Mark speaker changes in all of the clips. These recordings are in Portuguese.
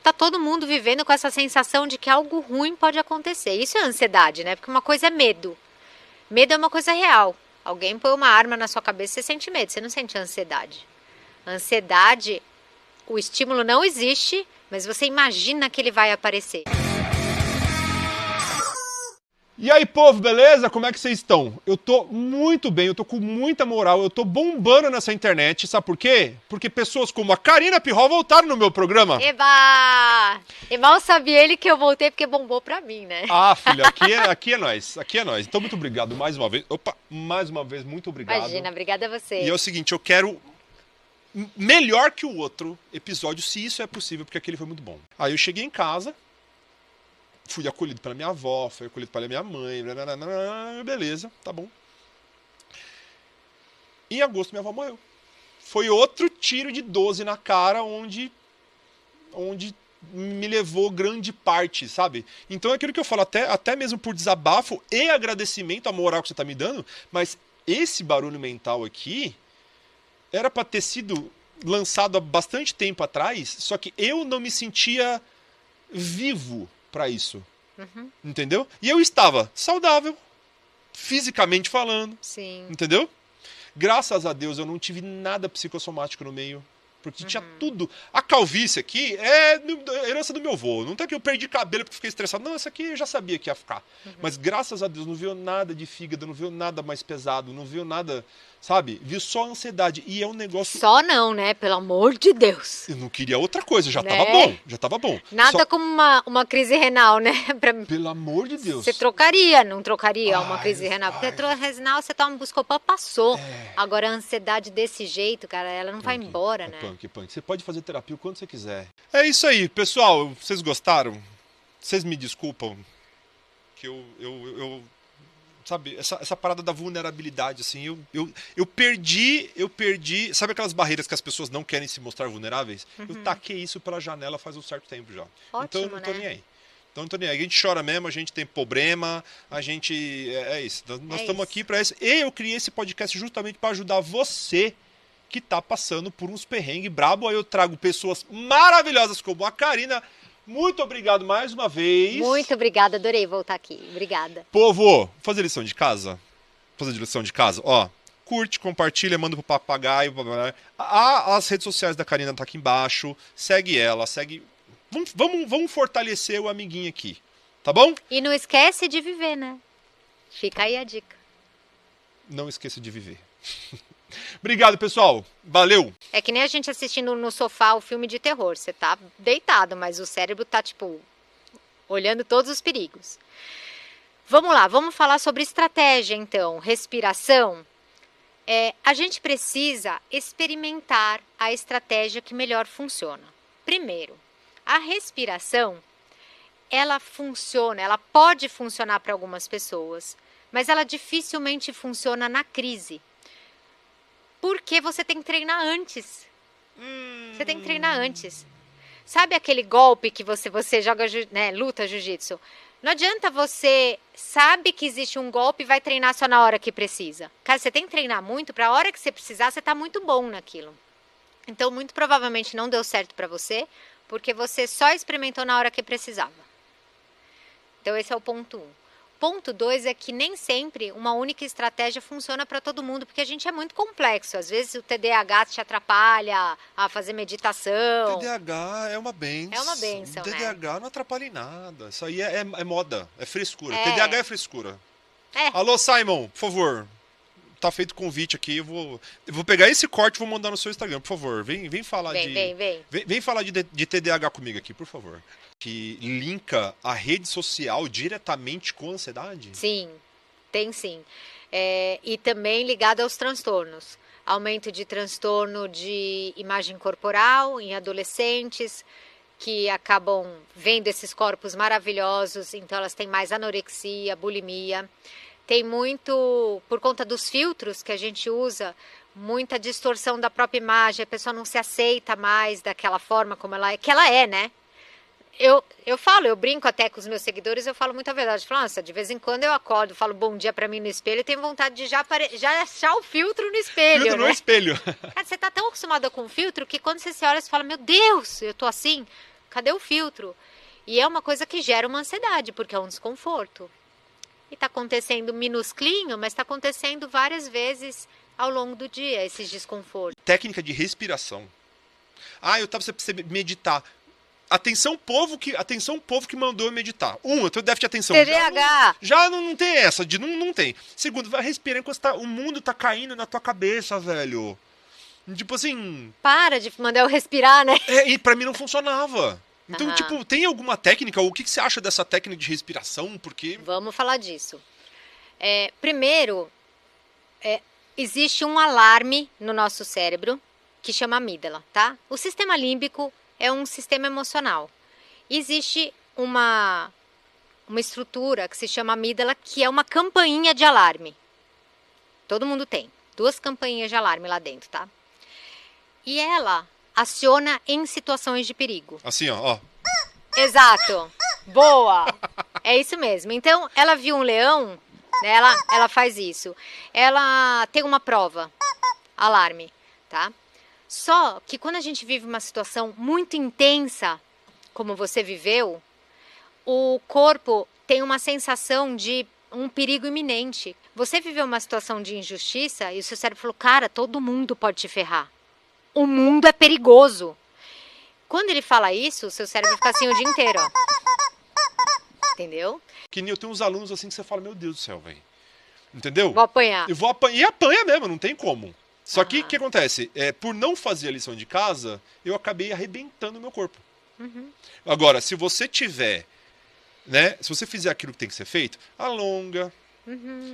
Speaker 1: tá todo mundo vivendo com essa sensação de que algo ruim pode acontecer. Isso é ansiedade, né? Porque uma coisa é medo. Medo é uma coisa real. Alguém põe uma arma na sua cabeça, você sente medo, você não sente ansiedade. Ansiedade, o estímulo não existe, mas você imagina que ele vai aparecer.
Speaker 2: E aí, povo, beleza? Como é que vocês estão? Eu tô muito bem, eu tô com muita moral, eu tô bombando nessa internet, sabe por quê? Porque pessoas como a Karina Pirró voltaram no meu programa.
Speaker 1: Eba! E mal sabia ele que eu voltei porque bombou pra mim, né?
Speaker 2: Ah, filho, aqui é nós, aqui é nós. Então, muito obrigado mais uma vez. Opa, mais uma vez, muito obrigado.
Speaker 1: Imagina, obrigada a você.
Speaker 2: E é o seguinte, eu quero melhor que o outro episódio, se isso é possível, porque aquele foi muito bom. Aí eu cheguei em casa, fui acolhido pela minha avó, fui acolhido pela minha mãe, beleza, tá bom. Em agosto minha avó morreu. Foi outro tiro de 12 na cara, onde me levou grande parte, sabe? Então é aquilo que eu falo, até mesmo por desabafo e agradecimento à moral que você tá me dando, mas esse barulho mental aqui era pra ter sido lançado há bastante tempo atrás, só que eu não me sentia vivo pra isso.
Speaker 1: Uhum.
Speaker 2: Entendeu? E eu estava saudável, fisicamente falando.
Speaker 1: Sim.
Speaker 2: Entendeu? Graças a Deus eu não tive nada psicossomático no meio. Porque tinha tudo. A calvície aqui é herança do meu avô. Não tem que eu perdi cabelo porque fiquei estressado. Não, essa aqui eu já sabia que ia ficar. Mas graças a Deus não veio nada de fígado, não veio nada mais pesado, não veio nada, sabe? Viu só ansiedade. E é um negócio...
Speaker 1: Só não, né? Pelo amor de Deus.
Speaker 2: Eu não queria outra coisa, já
Speaker 1: Né?
Speaker 2: tava bom, já tava bom.
Speaker 1: Nada
Speaker 2: Só...
Speaker 1: como uma crise renal, né?
Speaker 2: Pelo amor de Deus.
Speaker 1: Você trocaria, não trocaria uma
Speaker 2: Ai,
Speaker 1: crise renal? Porque a
Speaker 2: ai.
Speaker 1: crise renal você toma um Buscopan, passou.
Speaker 2: É.
Speaker 1: Agora a ansiedade desse jeito, cara, ela não vai embora, né?
Speaker 2: Punk. Você pode fazer terapia o quanto você quiser. É isso aí, pessoal. Vocês gostaram? Vocês me desculpam que eu sabe, essa parada da vulnerabilidade, assim, eu perdi, sabe aquelas barreiras que as pessoas não querem se mostrar vulneráveis? Eu taquei isso pela janela faz um certo tempo já.
Speaker 1: Ótimo,
Speaker 2: então eu não tô
Speaker 1: né?
Speaker 2: nem aí. Então não tô nem aí. A gente chora mesmo, a gente tem problema, a gente... É isso. Nós estamos aqui para isso. E eu criei esse podcast justamente para ajudar você que tá passando por uns perrengues brabo. Aí eu trago pessoas maravilhosas como a Karina. Muito obrigado mais uma vez.
Speaker 1: Muito obrigada, adorei voltar aqui. Obrigada.
Speaker 2: Povo, fazer lição de casa? Fazer lição de casa? Ó, curte, compartilha, manda pro papagaio. As redes sociais da Karina tá aqui embaixo. Segue ela, segue... Vamos fortalecer o amiguinho aqui, tá bom?
Speaker 1: E não esquece de viver, né? Fica aí a dica.
Speaker 2: Não esqueça de viver. Obrigado, pessoal. Valeu.
Speaker 1: É que nem a gente assistindo no sofá o filme de terror. Você tá deitado, mas o cérebro tá, tipo, olhando todos os perigos. Vamos lá, vamos falar sobre estratégia, então. Respiração. A gente precisa experimentar a estratégia que melhor funciona. Primeiro, a respiração, ela funciona, ela pode funcionar para algumas pessoas, mas ela dificilmente funciona na crise. Porque você tem que treinar antes. Você tem que treinar antes. Sabe aquele golpe que você joga, né, luta jiu-jitsu? Não adianta você sabe que existe um golpe e vai treinar só na hora que precisa. Cara, você tem que treinar muito para a hora que você precisar, você tá muito bom naquilo. Então, muito provavelmente não deu certo para você, porque você só experimentou na hora que precisava. Então, esse é o ponto 1. Ponto 2 é que nem sempre uma única estratégia funciona para todo mundo, porque a gente é muito complexo. Às vezes o TDAH te atrapalha a fazer meditação.
Speaker 2: TDAH é uma benção.
Speaker 1: É uma benção, né?
Speaker 2: TDAH não atrapalha em nada. Isso aí é moda, é frescura. TDAH é frescura.
Speaker 1: É.
Speaker 2: Alô, Simon, por favor. Tá feito convite aqui. Eu vou pegar esse corte e vou mandar no seu Instagram, por favor. Vem falar Vem falar de TDAH comigo aqui, por favor. Que linka a rede social diretamente com a ansiedade?
Speaker 1: Sim, tem sim. E também ligado aos transtornos. Aumento de transtorno de imagem corporal em adolescentes que acabam vendo esses corpos maravilhosos, então elas têm mais anorexia, bulimia. Tem muito, por conta dos filtros que a gente usa, muita distorção da própria imagem, a pessoa não se aceita mais daquela forma como ela é, que ela é, né? Eu brinco até com os meus seguidores, eu falo muita verdade. Eu falo, nossa, de vez em quando eu acordo, falo bom dia pra mim no espelho e tenho vontade de já achar o filtro no espelho,
Speaker 2: Filtro
Speaker 1: né?
Speaker 2: no espelho.
Speaker 1: Cara, você tá tão acostumada com o filtro que quando você se olha, você fala, meu Deus, eu tô assim. Cadê o filtro? E é uma coisa que gera uma ansiedade, porque é um desconforto. E está acontecendo minusclinho, mas está acontecendo várias vezes ao longo do dia, esses desconfortos.
Speaker 2: Técnica de respiração. Eu tava pra você meditar. Atenção, povo que mandou eu meditar. Eu tenho déficit de atenção.
Speaker 1: TDAH.
Speaker 2: Já não tem essa, não tem. Segundo, vai respirando enquanto o mundo tá caindo na tua cabeça, velho. Tipo assim...
Speaker 1: Para de mandar eu respirar, né?
Speaker 2: E pra mim não funcionava. Então, tipo, tem alguma técnica? O que você acha dessa técnica de respiração? Porque...
Speaker 1: Vamos falar disso. Primeiro, existe um alarme no nosso cérebro que chama amígdala, tá? O sistema límbico é um sistema emocional. Existe uma estrutura que se chama amígdala, que é uma campainha de alarme. Todo mundo tem 2 campainhas de alarme lá dentro, tá? E ela aciona em situações de perigo.
Speaker 2: Assim, ó.
Speaker 1: Exato. Boa. É isso mesmo. Então, ela viu um leão, né? Ela faz isso. Ela tem uma prova, alarme, tá? Só que quando a gente vive uma situação muito intensa, como você viveu, o corpo tem uma sensação de um perigo iminente. Você viveu uma situação de injustiça e o seu cérebro falou, cara, todo mundo pode te ferrar. O mundo é perigoso. Quando ele fala isso, o seu cérebro fica assim o dia inteiro, ó. Entendeu?
Speaker 2: Que nem eu tenho uns alunos assim que você fala, meu Deus do céu, velho. Entendeu?
Speaker 1: Vou apanhar.
Speaker 2: Eu vou apanhar. E apanha mesmo, não tem como. Só que o que acontece? Por não fazer a lição de casa, eu acabei arrebentando o meu corpo. Agora, se você tiver, né? Se você fizer aquilo que tem que ser feito, alonga,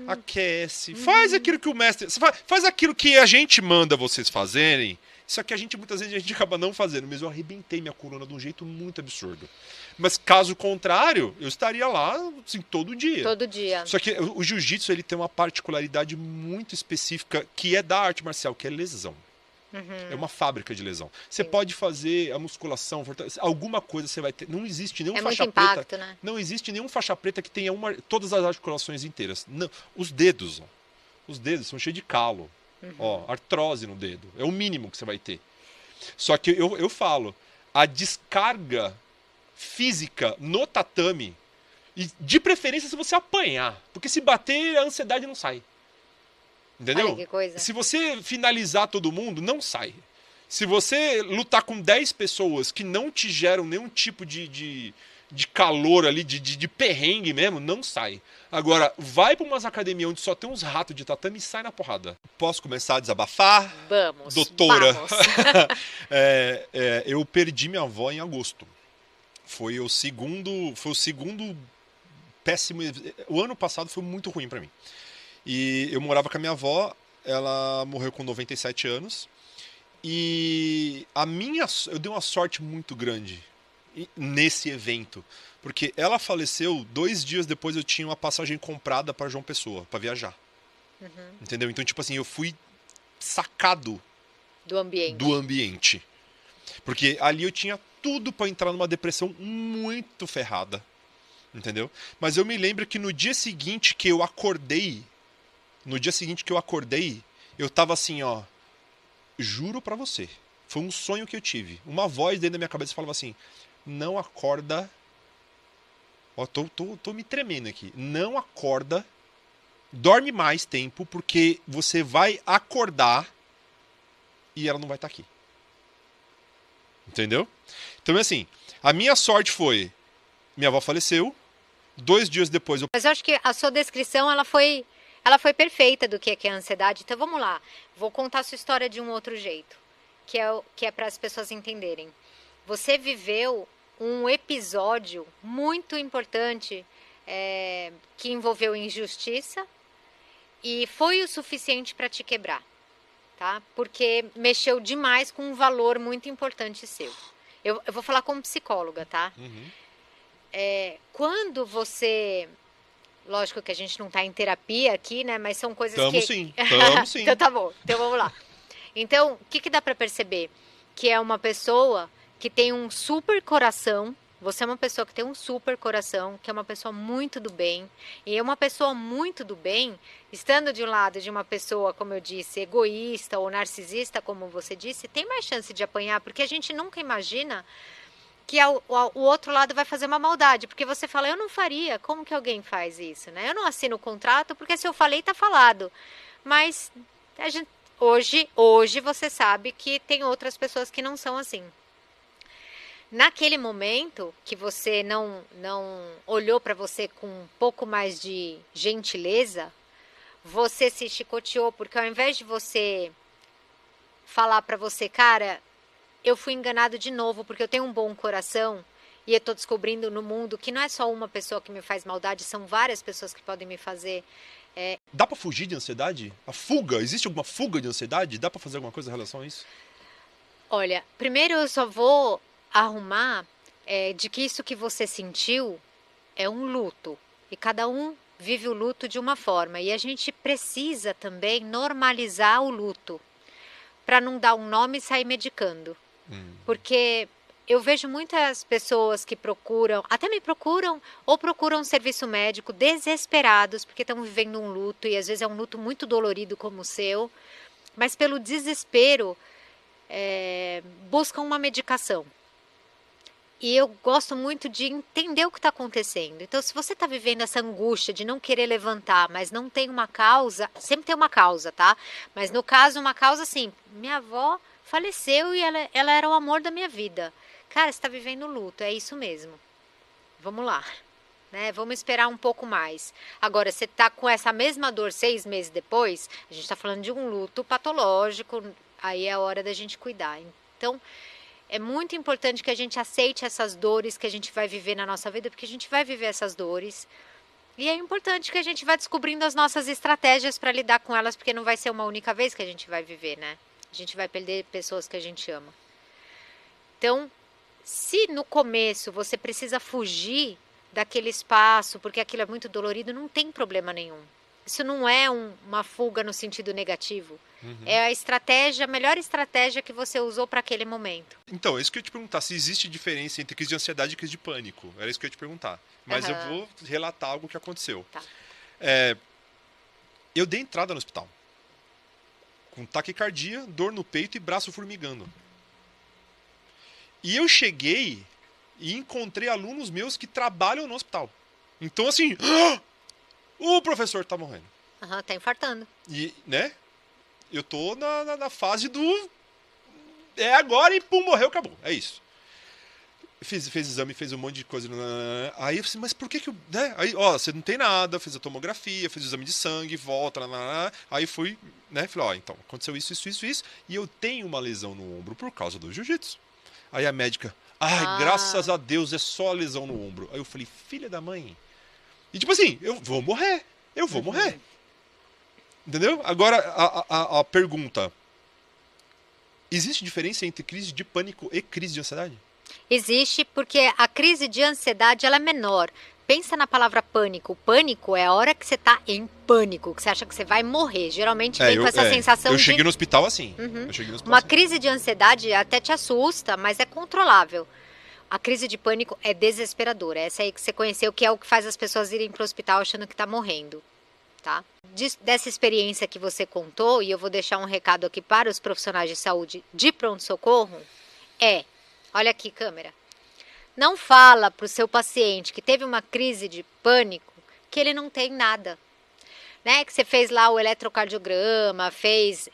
Speaker 2: aquece, faz aquilo que o mestre... Faz aquilo que a gente manda vocês fazerem. Só que muitas vezes a gente acaba não fazendo. Mas eu arrebentei minha coluna de um jeito muito absurdo. Mas caso contrário, eu estaria lá assim, todo dia.
Speaker 1: Todo dia.
Speaker 2: Só que o jiu-jitsu ele tem uma particularidade muito específica que é da arte marcial, que é lesão. É uma fábrica de lesão. Você pode fazer a musculação, alguma coisa você vai ter. Não existe nenhum faixa
Speaker 1: muito impacto,
Speaker 2: preta.
Speaker 1: né?
Speaker 2: Não existe nenhum faixa preta que tenha todas as articulações inteiras. Não. Os dedos são cheios de calo. Artrose no dedo. É o mínimo que você vai ter. Só que eu falo, a descarga física no tatame, e de preferência se você apanhar, porque se bater a ansiedade não sai. Entendeu?
Speaker 1: Olha que coisa.
Speaker 2: Se você finalizar todo mundo, não sai. Se você lutar com 10 pessoas que não te geram nenhum tipo de calor ali, de perrengue mesmo, não sai. Agora, vai para umas academias onde só tem uns ratos de tatame e sai na porrada. Posso começar a desabafar?
Speaker 1: Vamos.
Speaker 2: Doutora.
Speaker 1: Vamos.
Speaker 2: Eu perdi minha avó em agosto. Foi o segundo péssimo... O ano passado foi muito ruim para mim. E eu morava com a minha avó, ela morreu com 97 anos. E eu dei uma sorte muito grande nesse evento. Porque ela faleceu 2 dias depois, eu tinha uma passagem comprada para João Pessoa, para viajar. Entendeu? Então, tipo assim, eu fui sacado
Speaker 1: do
Speaker 2: ambiente. Porque ali eu tinha tudo para entrar numa depressão muito ferrada. Entendeu? Mas eu me lembro que no dia seguinte que eu acordei, eu tava assim, ó, juro pra você, foi um sonho que eu tive. Uma voz dentro da minha cabeça falava assim, não acorda, ó, tô me tremendo aqui, não acorda, dorme mais tempo, porque você vai acordar e ela não vai estar aqui. Entendeu? Então, assim, a minha sorte foi, minha avó faleceu, 2 dias depois eu...
Speaker 1: Mas eu acho que a sua descrição, ela foi perfeita do que é a ansiedade. Então vamos lá, vou contar a sua história de um outro jeito, que é para as pessoas entenderem. Você viveu um episódio muito importante que envolveu injustiça e foi o suficiente para te quebrar, tá? Porque mexeu demais com um valor muito importante seu. Eu vou falar como psicóloga, tá? Quando você... Lógico que a gente não está em terapia aqui, né? Mas são coisas
Speaker 2: Tamo
Speaker 1: que...
Speaker 2: sim.
Speaker 1: Então tá bom. Então vamos lá. Então, o que dá para perceber? Que é uma pessoa que tem um super coração. Você é uma pessoa que tem um super coração, que é uma pessoa muito do bem. E é uma pessoa muito do bem, estando de um lado de uma pessoa, como eu disse, egoísta ou narcisista, como você disse, tem mais chance de apanhar, porque a gente nunca imagina que o outro lado vai fazer uma maldade, porque você fala, eu não faria, como que alguém faz isso, né? Eu não assino o contrato, porque se eu falei, tá falado. Mas a gente, hoje você sabe que tem outras pessoas que não são assim. Naquele momento que você não olhou para você com um pouco mais de gentileza, você se chicoteou, porque ao invés de você falar para você, cara, eu fui enganado de novo porque eu tenho um bom coração e eu tô descobrindo no mundo que não é só uma pessoa que me faz maldade, são várias pessoas que podem me fazer.
Speaker 2: Dá pra fugir de ansiedade? A fuga, existe alguma fuga de ansiedade? Dá pra fazer alguma coisa em relação a isso?
Speaker 1: Olha, primeiro eu só vou arrumar de que isso que você sentiu é um luto e cada um vive o luto de uma forma e a gente precisa também normalizar o luto para não dar um nome e sair medicando. Porque eu vejo muitas pessoas que procuram, até me procuram, ou procuram um serviço médico desesperados, porque estão vivendo um luto, e às vezes é um luto muito dolorido como o seu, mas pelo desespero buscam uma medicação. E eu gosto muito de entender o que está acontecendo. Então, se você está vivendo essa angústia de não querer levantar, mas não tem uma causa, sempre tem uma causa, tá? Mas no caso, uma causa assim, minha avó faleceu e ela era o amor da minha vida. Cara, você está vivendo luto, é isso mesmo. Vamos lá, né? Vamos esperar um pouco mais. Agora, você está com essa mesma dor 6 meses depois, a gente está falando de um luto patológico, aí é a hora da gente cuidar. Então, é muito importante que a gente aceite essas dores que a gente vai viver na nossa vida, porque a gente vai viver essas dores. E é importante que a gente vá descobrindo as nossas estratégias para lidar com elas, porque não vai ser uma única vez que a gente vai viver, né? A gente vai perder pessoas que a gente ama. Então, se no começo você precisa fugir daquele espaço, porque aquilo é muito dolorido, não tem problema nenhum. Isso não é uma fuga no sentido negativo. É a estratégia, a melhor estratégia que você usou para aquele momento.
Speaker 2: Então, é isso que eu ia te perguntar, se existe diferença entre crise de ansiedade e crise de pânico. Era isso que eu ia te perguntar. Mas eu vou relatar algo que aconteceu.
Speaker 1: Tá.
Speaker 2: Eu dei entrada no hospital. Com taquicardia, dor no peito e braço formigando. E eu cheguei e encontrei alunos meus que trabalham no hospital. Então, assim, o professor tá morrendo.
Speaker 1: Tá infartando.
Speaker 2: E, né? Eu tô na fase do... É agora e pum, morreu, acabou. É isso. Fez exame, fez um monte de coisa. Aí eu falei, mas por que eu... Né? Aí, ó, você não tem nada, fez a tomografia, fez o exame de sangue, volta, aí fui, né? Falei, ó, então, aconteceu isso. E eu tenho uma lesão no ombro por causa do jiu-jitsu. Aí a médica, graças a Deus, é só a lesão no ombro. Aí eu falei, filha da mãe. E tipo assim, eu vou morrer. Entendeu? Agora, a pergunta. Existe diferença entre crise de pânico e crise de ansiedade?
Speaker 1: Existe, porque a crise de ansiedade ela é menor. Pensa na palavra pânico. O pânico é a hora que você está em pânico, que você acha que você vai morrer. Geralmente vem com essa sensação
Speaker 2: de... Eu cheguei no hospital assim.
Speaker 1: Uma crise de ansiedade até te assusta, mas é controlável. A crise de pânico é desesperadora. Essa aí que você conheceu, que é o que faz as pessoas irem para o hospital achando que está morrendo. Tá? Dessa experiência que você contou, e eu vou deixar um recado aqui para os profissionais de saúde de pronto-socorro, olha aqui, câmera, não fala para o seu paciente que teve uma crise de pânico que ele não tem nada, né? Que você fez lá o eletrocardiograma, fez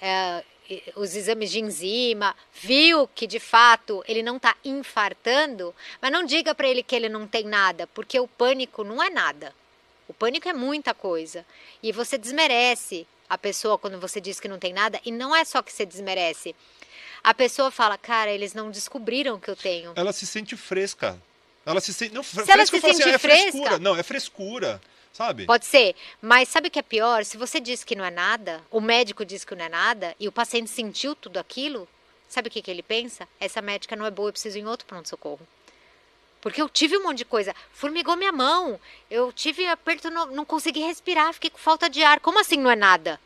Speaker 1: os exames de enzima, viu que de fato ele não está infartando, mas não diga para ele que ele não tem nada, porque o pânico não é nada. O pânico é muita coisa. E você desmerece a pessoa quando você diz que não tem nada. E não é só que você desmerece. A pessoa fala, cara, eles não descobriram que eu tenho.
Speaker 2: Ela se sente fresca. Ela se sente... Não,
Speaker 1: se ela se sente
Speaker 2: assim,
Speaker 1: fresca...
Speaker 2: Frescura. Não, é frescura, sabe?
Speaker 1: Pode ser. Mas sabe o que é pior? Se você diz que não é nada, o médico diz que não é nada, e o paciente sentiu tudo aquilo, sabe o que ele pensa? Essa médica não é boa, eu preciso ir em outro pronto-socorro. Porque eu tive um monte de coisa. Formigou minha mão. Eu tive aperto, não consegui respirar. Fiquei com falta de ar. Como assim não é nada?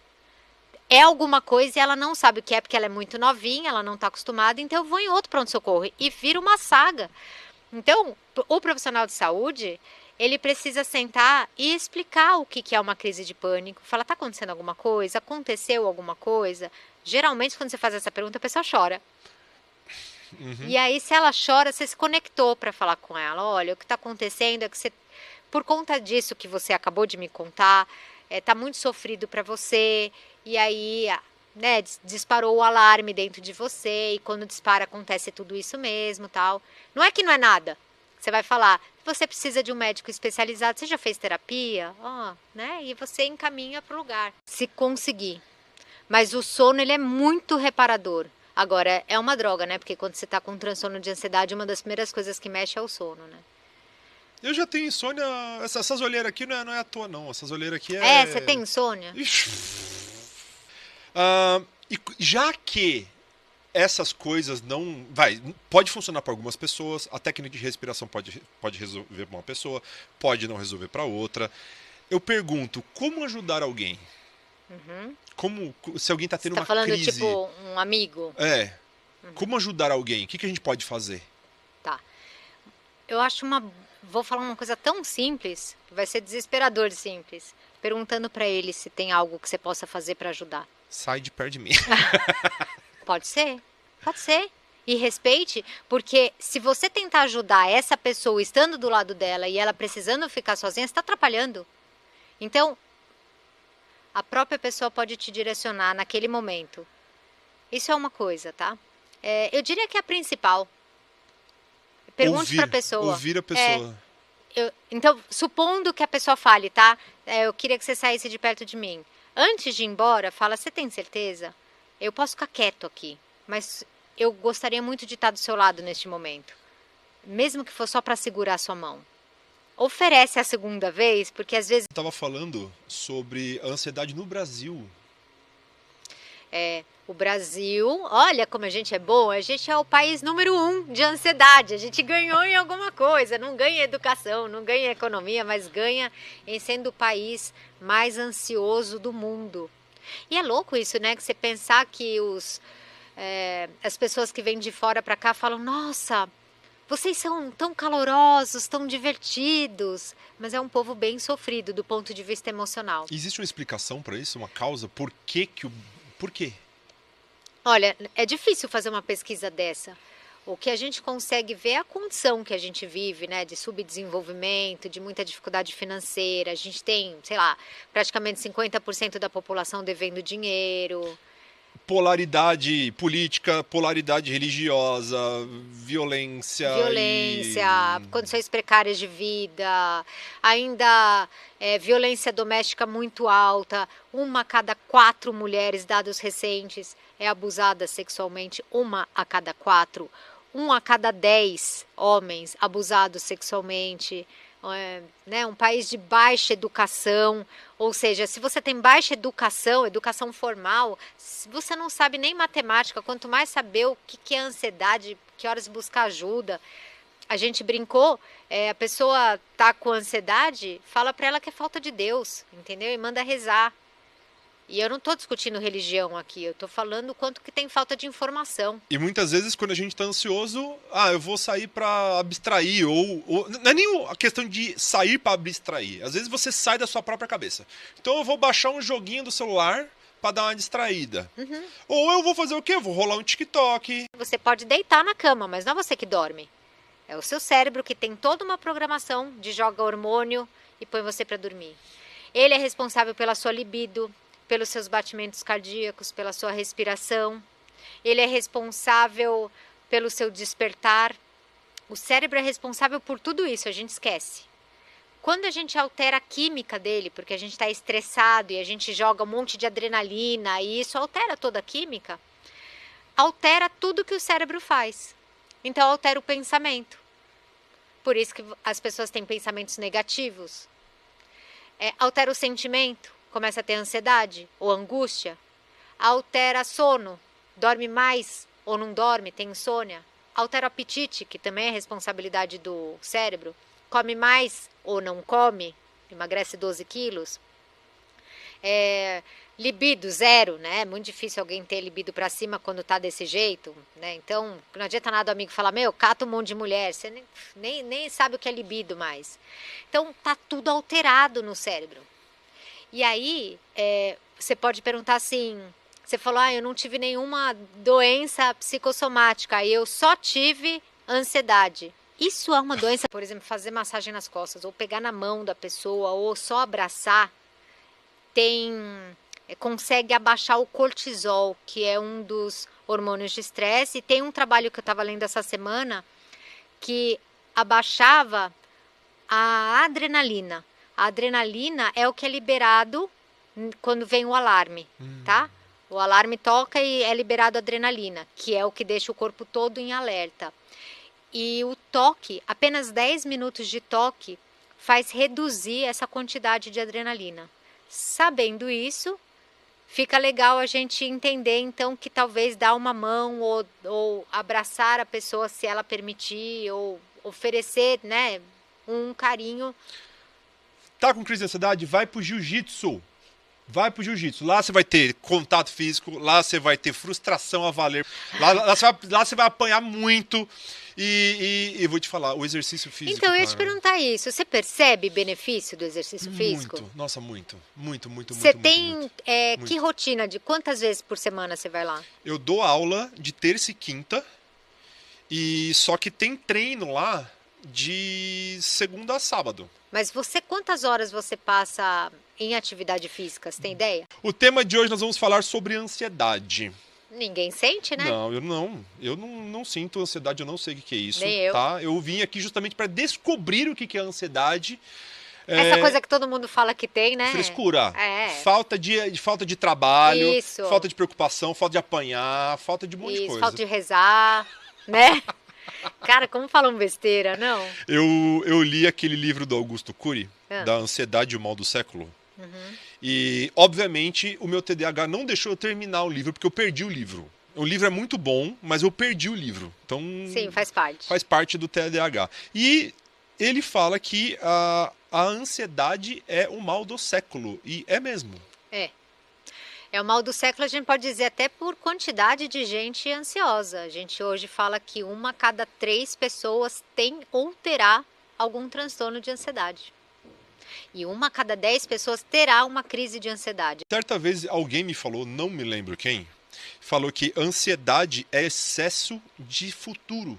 Speaker 1: É alguma coisa e ela não sabe o que é, porque ela é muito novinha, ela não está acostumada. Então eu vou em outro pronto-socorro. E vira uma saga. Então, o profissional de saúde, ele precisa sentar e explicar o que é uma crise de pânico. Fala, está acontecendo alguma coisa? Aconteceu alguma coisa? Geralmente, quando você faz essa pergunta, a pessoa chora.
Speaker 2: Uhum.
Speaker 1: E aí, se ela chora, você se conectou para falar com ela. Olha, o que está acontecendo é que você, por conta disso que você acabou de me contar, tá muito sofrido para você. E aí, né, disparou o alarme dentro de você. E quando dispara, acontece tudo isso mesmo, tal. Não é que não é nada. Você vai falar, você precisa de um médico especializado. Você já fez terapia? Né? E você encaminha para o lugar. Se conseguir. Mas o sono, ele é muito reparador. Agora, é uma droga, né? Porque quando você tá com um transtorno de ansiedade, uma das primeiras coisas que mexe é o sono, né?
Speaker 2: Eu já tenho insônia. Essas olheiras aqui não é à toa, não. Essas olheiras aqui
Speaker 1: Você tem
Speaker 2: é.
Speaker 1: insônia?
Speaker 2: Ixi. E já que essas coisas não. Pode funcionar para algumas pessoas, a técnica de respiração pode resolver para uma pessoa, pode não resolver para outra. Eu pergunto, como ajudar alguém? Se alguém está
Speaker 1: Você
Speaker 2: tendo
Speaker 1: tá
Speaker 2: uma
Speaker 1: falando
Speaker 2: crise.
Speaker 1: tipo um amigo?
Speaker 2: Como ajudar alguém? O que a gente pode fazer?
Speaker 1: Tá. Eu acho Vou falar uma coisa tão simples, que vai ser desesperador de simples. Perguntando pra ele se tem algo que você possa fazer pra ajudar.
Speaker 2: Sai de perto de mim.
Speaker 1: Pode ser, pode ser. E respeite, porque se você tentar ajudar essa pessoa estando do lado dela e ela precisando ficar sozinha, você está atrapalhando. Então, a própria pessoa pode te direcionar naquele momento. Isso é uma coisa, tá? Eu diria que é a principal. Pergunte para a pessoa.
Speaker 2: Ouvir a pessoa.
Speaker 1: Então, supondo que a pessoa fale, tá? Eu queria que você saísse de perto de mim. Antes de ir embora, fala, você tem certeza? Eu posso ficar quieto aqui, mas eu gostaria muito de estar do seu lado neste momento. Mesmo que for só para segurar a sua mão. Oferece a segunda vez, porque às vezes...
Speaker 2: Eu estava falando sobre a ansiedade no Brasil.
Speaker 1: O Brasil, olha como a gente é bom, a gente é o país número 1 de ansiedade, a gente ganhou em alguma coisa, não ganha em educação, não ganha em economia, mas ganha em sendo o país mais ansioso do mundo. E é louco isso, né, que você pensar que as pessoas que vêm de fora para cá falam, nossa, vocês são tão calorosos, tão divertidos, mas é um povo bem sofrido do ponto de vista emocional.
Speaker 2: Existe uma explicação para isso? Uma causa? Por quê?
Speaker 1: Olha, é difícil fazer uma pesquisa dessa. O que a gente consegue ver é a condição que a gente vive, né, de subdesenvolvimento, de muita dificuldade financeira. A gente tem, sei lá, praticamente 50% da população devendo dinheiro.
Speaker 2: Polaridade política, polaridade religiosa, violência
Speaker 1: Condições precárias de vida, ainda violência doméstica muito alta. 1 a cada 4 mulheres, dados recentes, é abusada sexualmente. 1 a cada 4. 1 a cada 10 homens abusados sexualmente. Né, um país de baixa educação, ou seja, se você tem baixa educação formal, você não sabe nem matemática, quanto mais saber o que é ansiedade, que horas buscar ajuda. A gente brincou, a pessoa tá com ansiedade, fala para ela que é falta de Deus, entendeu? E manda rezar. E eu não estou discutindo religião aqui, eu estou falando o quanto que tem falta de informação.
Speaker 2: E muitas vezes, quando a gente está ansioso, eu vou sair para abstrair, ou não é nem a questão de sair para abstrair. Às vezes você sai da sua própria cabeça. Então eu vou baixar um joguinho do celular para dar uma distraída. Ou eu vou fazer o quê? Eu vou rolar um TikTok.
Speaker 1: Você pode deitar na cama, mas não é você que dorme. É o seu cérebro que tem toda uma programação de joga hormônio e põe você para dormir. Ele é responsável pela sua libido, pelos seus batimentos cardíacos, pela sua respiração. Ele é responsável pelo seu despertar. O cérebro é responsável por tudo isso, a gente esquece. Quando a gente altera a química dele, porque a gente está estressado e a gente joga um monte de adrenalina e isso altera toda a química, altera tudo que o cérebro faz. Então altera o pensamento. Por isso que as pessoas têm pensamentos negativos. Altera o sentimento. Começa a ter ansiedade ou angústia, altera sono, dorme mais ou não dorme, tem insônia, altera o apetite, que também é responsabilidade do cérebro, come mais ou não come, emagrece 12 quilos, libido zero, né? É muito difícil alguém ter libido para cima quando tá desse jeito, né? Então, não adianta nada o amigo falar, cata um monte de mulher, você nem sabe o que é libido mais. Então, tá tudo alterado no cérebro. E aí, você pode perguntar assim, Você falou, eu não tive nenhuma doença psicossomática, eu só tive ansiedade. Isso é uma doença, por exemplo, fazer massagem nas costas, ou pegar na mão da pessoa, ou só abraçar, consegue abaixar o cortisol, que é um dos hormônios de estresse. E tem um trabalho que eu estava lendo essa semana que abaixava a adrenalina. A adrenalina é o que é liberado quando vem o alarme, tá? O alarme toca e é liberado adrenalina, que é o que deixa o corpo todo em alerta. E o toque, apenas 10 minutos de toque, faz reduzir essa quantidade de adrenalina. Sabendo isso, fica legal a gente entender, então, que talvez dar uma mão ou abraçar a pessoa se ela permitir, ou oferecer, né, um carinho.
Speaker 2: Tá com crise de ansiedade? Vai pro jiu-jitsu. Vai pro jiu-jitsu. Lá você vai ter contato físico, lá você vai ter frustração a valer. Lá você vai apanhar muito. E vou te falar, o exercício físico.
Speaker 1: Então, eu ia te perguntar isso. Você percebe benefício do exercício físico?
Speaker 2: Muito, nossa, muito.
Speaker 1: Você tem que rotina de quantas vezes por semana você vai lá?
Speaker 2: Eu dou aula de terça e quinta. E só que tem treino lá de segunda a sábado.
Speaker 1: Mas quantas horas você passa em atividade física? Você tem ideia?
Speaker 2: O tema de hoje nós vamos falar sobre ansiedade.
Speaker 1: Ninguém sente, né?
Speaker 2: Não, eu não sinto ansiedade, eu não sei o que é isso.
Speaker 1: Nem eu.
Speaker 2: Tá? Eu vim aqui justamente para descobrir o que é ansiedade.
Speaker 1: Essa coisa que todo mundo fala que tem, né?
Speaker 2: Frescura.
Speaker 1: É.
Speaker 2: Falta de trabalho,
Speaker 1: Isso.
Speaker 2: falta de preocupação, falta de apanhar, falta de um monte de coisa.
Speaker 1: Falta de rezar, né? Cara, como falam besteira, não?
Speaker 2: Eu li aquele livro do Augusto Cury, da Ansiedade e o Mal do Século. E, obviamente, o meu TDAH não deixou eu terminar o livro, porque eu perdi o livro. O livro é muito bom, mas eu perdi o livro. Então,
Speaker 1: sim, faz parte.
Speaker 2: Faz parte do TDAH. E ele fala que a ansiedade é o mal do século. E é mesmo.
Speaker 1: É o mal do século, a gente pode dizer até por quantidade de gente ansiosa. A gente hoje fala que 1 a cada 3 pessoas tem ou terá algum transtorno de ansiedade. E 1 a cada 10 pessoas terá uma crise de ansiedade.
Speaker 2: Certa vez alguém me falou, não me lembro quem, falou que ansiedade é excesso de futuro.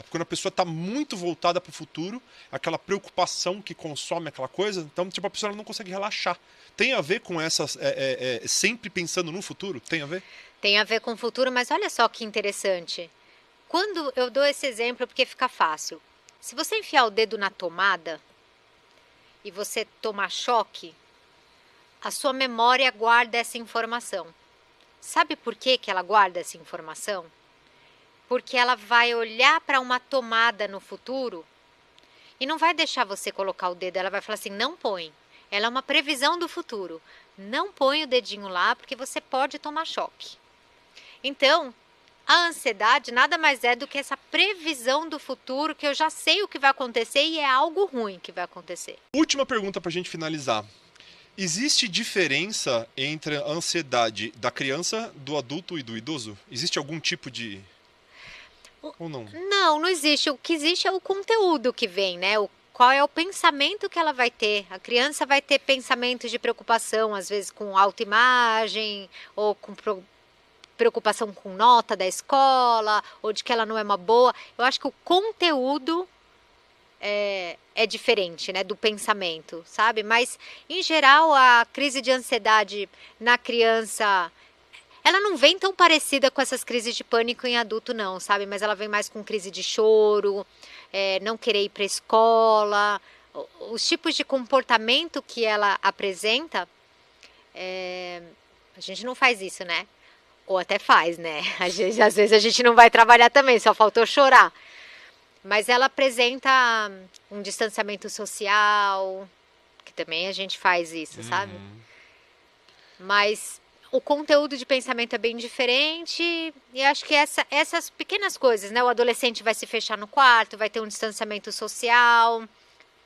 Speaker 2: Quando a pessoa está muito voltada para o futuro, aquela preocupação que consome aquela coisa, então tipo, a pessoa não consegue relaxar. Tem a ver com essas, sempre pensando no futuro? Tem a ver?
Speaker 1: Tem a ver com o futuro, mas olha só que interessante. Quando eu dou esse exemplo, porque fica fácil. Se você enfiar o dedo na tomada e você tomar choque, a sua memória guarda essa informação. Sabe por que ela guarda essa informação? Porque ela vai olhar para uma tomada no futuro e não vai deixar você colocar o dedo. Ela vai falar assim, não põe. Ela é uma previsão do futuro. Não põe o dedinho lá porque você pode tomar choque. Então, a ansiedade nada mais é do que essa previsão do futuro, que eu já sei o que vai acontecer e é algo ruim que vai acontecer.
Speaker 2: Última pergunta para a gente finalizar. Existe diferença entre a ansiedade da criança, do adulto e do idoso? Existe algum tipo de... ou não?
Speaker 1: Não existe. O que existe é o conteúdo que vem, né? Qual é o pensamento que ela vai ter? A criança vai ter pensamentos de preocupação, às vezes com autoimagem, ou com preocupação com nota da escola, ou de que ela não é uma boa. Eu acho que o conteúdo é diferente, né, do pensamento, sabe? Mas, em geral, a crise de ansiedade na criança, ela não vem tão parecida com essas crises de pânico em adulto, não, sabe? Mas ela vem mais com crise de choro, não querer ir para a escola. Os tipos de comportamento que ela apresenta, a gente não faz isso, né? Ou até faz, né? Às vezes a gente não vai trabalhar também, só faltou chorar. Mas ela apresenta um distanciamento social, que também a gente faz isso, sabe? Mas o conteúdo de pensamento é bem diferente e acho que essas pequenas coisas, né? O adolescente vai se fechar no quarto, vai ter um distanciamento social.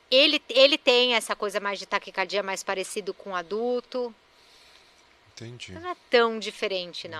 Speaker 1: Ele tem essa coisa mais de taquicardia mais parecido com o adulto.
Speaker 2: Entendi.
Speaker 1: Não é tão diferente, não.